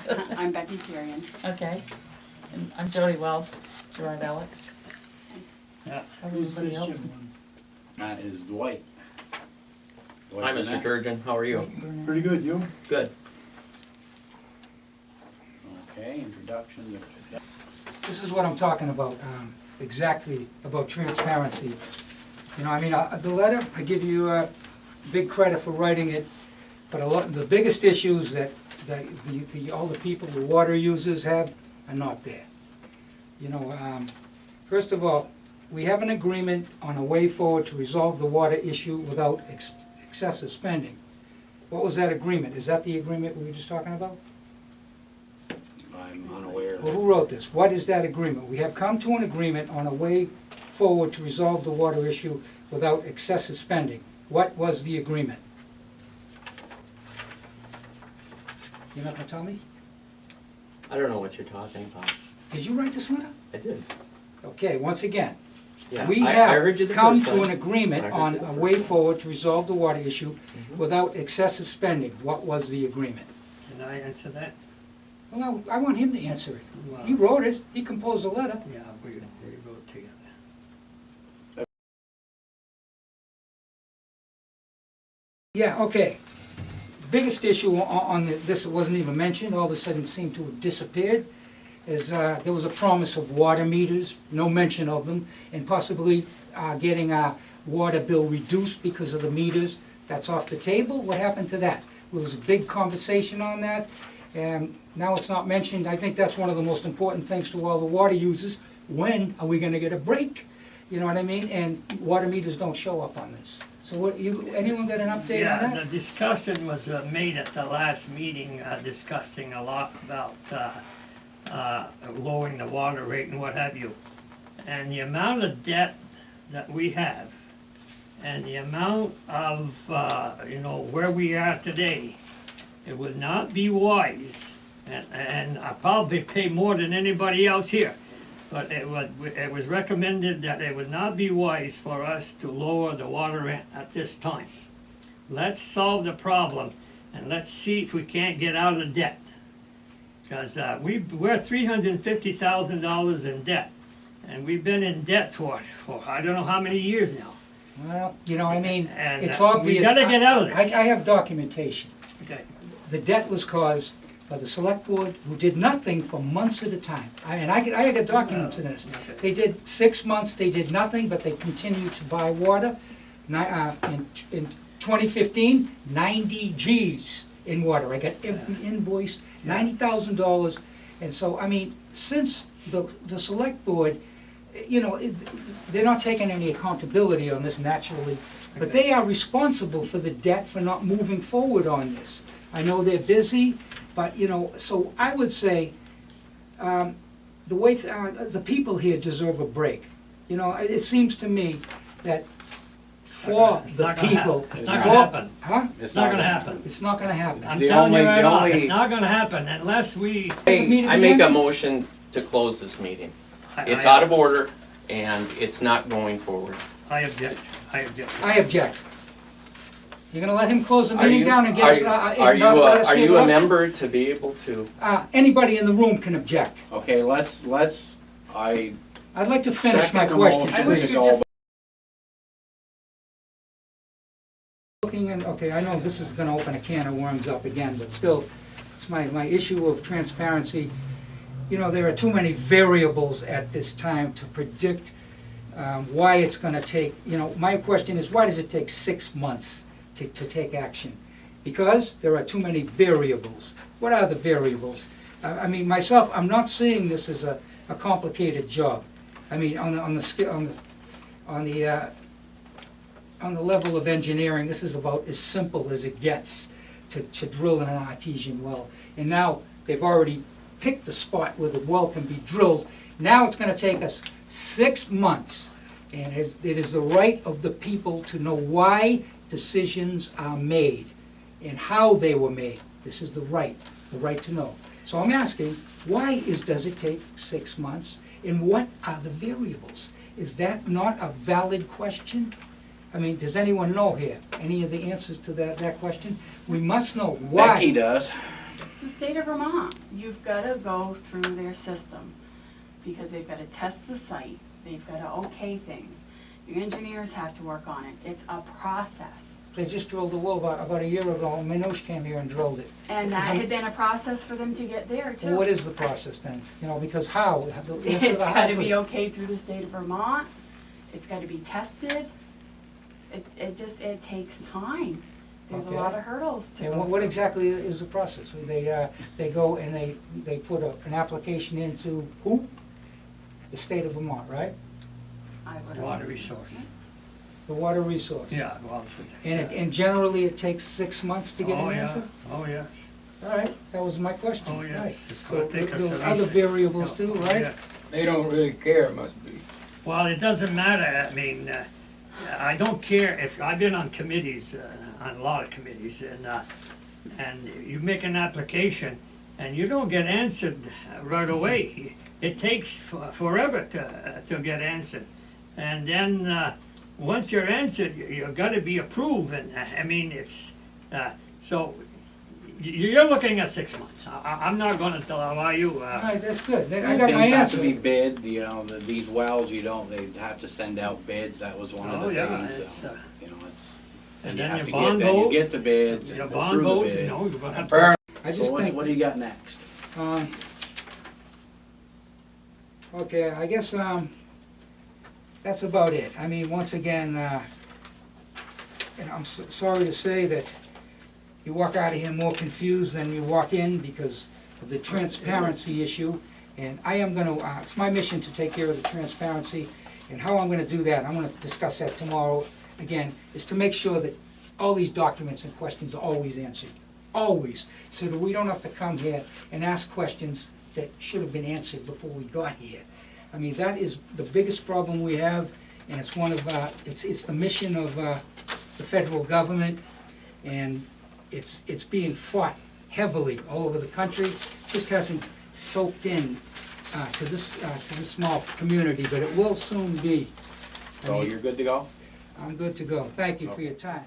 I'm Becky Tyrion. Okay. And I'm Jody Wells, Gerard Alex. Yeah. Everybody else? That is Dwight. Hi, Mr. Turgeon. How are you? Pretty good, you? Good. Okay, introduction. This is what I'm talking about, exactly about transparency. You know, I mean, the letter, I give you big credit for writing it, but the biggest issues that all the people, the water users have, are not there. You know, first of all, we have an agreement on a way forward to resolve the water issue without excessive spending. What was that agreement? Is that the agreement we were just talking about? I'm unaware. Well, who wrote this? What is that agreement? We have come to an agreement on a way forward to resolve the water issue without excessive spending. What was the agreement? You're not gonna tell me? I don't know what you're talking about. Did you write this letter? I did. Okay, once again, Yeah, we I have heard you the come first to an time. agreement I heard on you the a first way time. forward to resolve the water issue Mhm. without excessive spending. What was the agreement? Can I answer that? Well, I want him to answer it. Well, He wrote it, he composed the letter. Yeah, we wrote together. Yeah, okay. Biggest issue on this, it wasn't even mentioned, all of a sudden seemed to have disappeared, is there was a promise of water meters, no mention of them, and possibly getting our water bill reduced because of the meters. That's off the table. What happened to that? There was a big conversation on that, and now it's not mentioned. I think that's one of the most important things to all the water users. When are we gonna get a break? You know what I mean? And water meters don't show up on this. So what, anyone got an update on Yeah, that? the discussion was made at the last meeting, discussing a lot about lowering the water rate and what have you. And the amount of debt that we have, and the amount of, you know, where we are today, it would not be wise, and I probably pay more than anybody else here, but it was recommended that it would not be wise for us to lower the water rate at this time. Let's solve the problem, and let's see if we can't get out of debt. Because we're $350,000 in debt, and we've been in debt for I don't know how many years now. Well, you know, I mean, And, it's we obvious. gotta get out of this. I have documentation. Okay. The debt was caused by the select board, who did nothing for months at a time. I got documents in this. Okay. They did 6 months, they did nothing, but they continued to buy water. In 2015, 90 Gs in water. I got every invoice, $90,000. And so, I mean, since the select board, you know, they're not taking any accountability on this naturally, but they are responsible for the debt for not moving forward on this. I know they're busy, but, you know, so I would say, the way, the people here deserve a break. You know, it seems to me that for It's the not gonna people. happen. It's not gonna happen. Huh? It's not gonna happen. It's not gonna happen. I'm The telling you only- right the off, only- it's not gonna happen unless we. I make a motion to close this meeting. It's out of order, and it's not going forward. I object, I object. I object. You're gonna let him close the Are meeting you- down and get us, Are you, not let us are get you a lost? member to be able to? Anybody in the room can object. Okay, I I'd like to finish my second the question, motion please. to go Looking in, okay, I know this is gonna open a can of worms up again, but still, it's my issue of transparency. You know, there are too many variables at this time to predict why it's gonna take, you know, my question is, why does it take 6 months to take action? Because there are too many variables. What are the variables? I mean, myself, I'm not seeing this as a complicated job. I mean, on the level of engineering, this is about as simple as it gets to drill in an artesian well. And now, they've already picked the spot where the well can be drilled. Now it's gonna take us 6 months. And it is the right of the people to know why decisions are made and how they were made. This is the right to know. So I'm asking, why does it take 6 months? And what are the variables? Is that not a valid question? I mean, does anyone know here any of the answers to that question? We must know why. Becky does. the state of Vermont. You've gotta go through their system, because they've gotta test the site, they've gotta okay things. Your engineers have to work on it, it's a process. They just drilled the well about a year ago, and Minoosh came here and drilled it. And that had been a process for them to get there too. Well, what is the process then? You know, because how? It's gotta be okay through the state of Vermont, it's gotta be tested, it takes time. There's a Okay. lot of hurdles to And go what through. exactly is the process? They go and they put an application into who? The state of Vermont, right? I would Water assume. resource. The water resource. Yeah, well. And generally it takes 6 months to get Oh, an yeah. answer? Oh, yes. All right, that was my question. Oh, yes. Right. It's So gonna take us there's at other least- variables Oh, too, oh, right? yes. They don't really care, it must be. Well, it doesn't matter, I mean, I don't care if, I've been on committees, on a lot of committees, and you make an application, and you don't get answered right away. It takes forever to get answered. And then, once you're answered, you've gotta be approved, and, I mean, it's, so, you're looking at 6 months. I'm not gonna allow you, All right, that's good. I got my Things have to answer. be bid, you know, these wells, you don't, they have to send out bids, that was one of Oh, the yeah, things, it's, so, you know, it's. and you then have your to bond get, then you vote, get the bids and your go bond through the vote, bids. you know, you're gonna have to. Apparently, I So just think, what do you got next? okay, I guess, that's about it. I mean, once again, and I'm sorry to say that you walk out of here more confused than you walk in because of the transparency issue. And I am gonna, it's my mission to take care of the transparency, and how I'm gonna do that, I'm gonna discuss that tomorrow, again, is to make sure that all these documents and questions are always answered. Always, so that we don't have to come here and ask questions that should have been answered before we got here. I mean, that is the biggest problem we have, and it's one of, it's the mission of the federal government, and it's being fought heavily all over the country. Just hasn't soaked in to this small community, but it will soon be. I So mean, you're good to go? I'm good to go. Thank you for your time.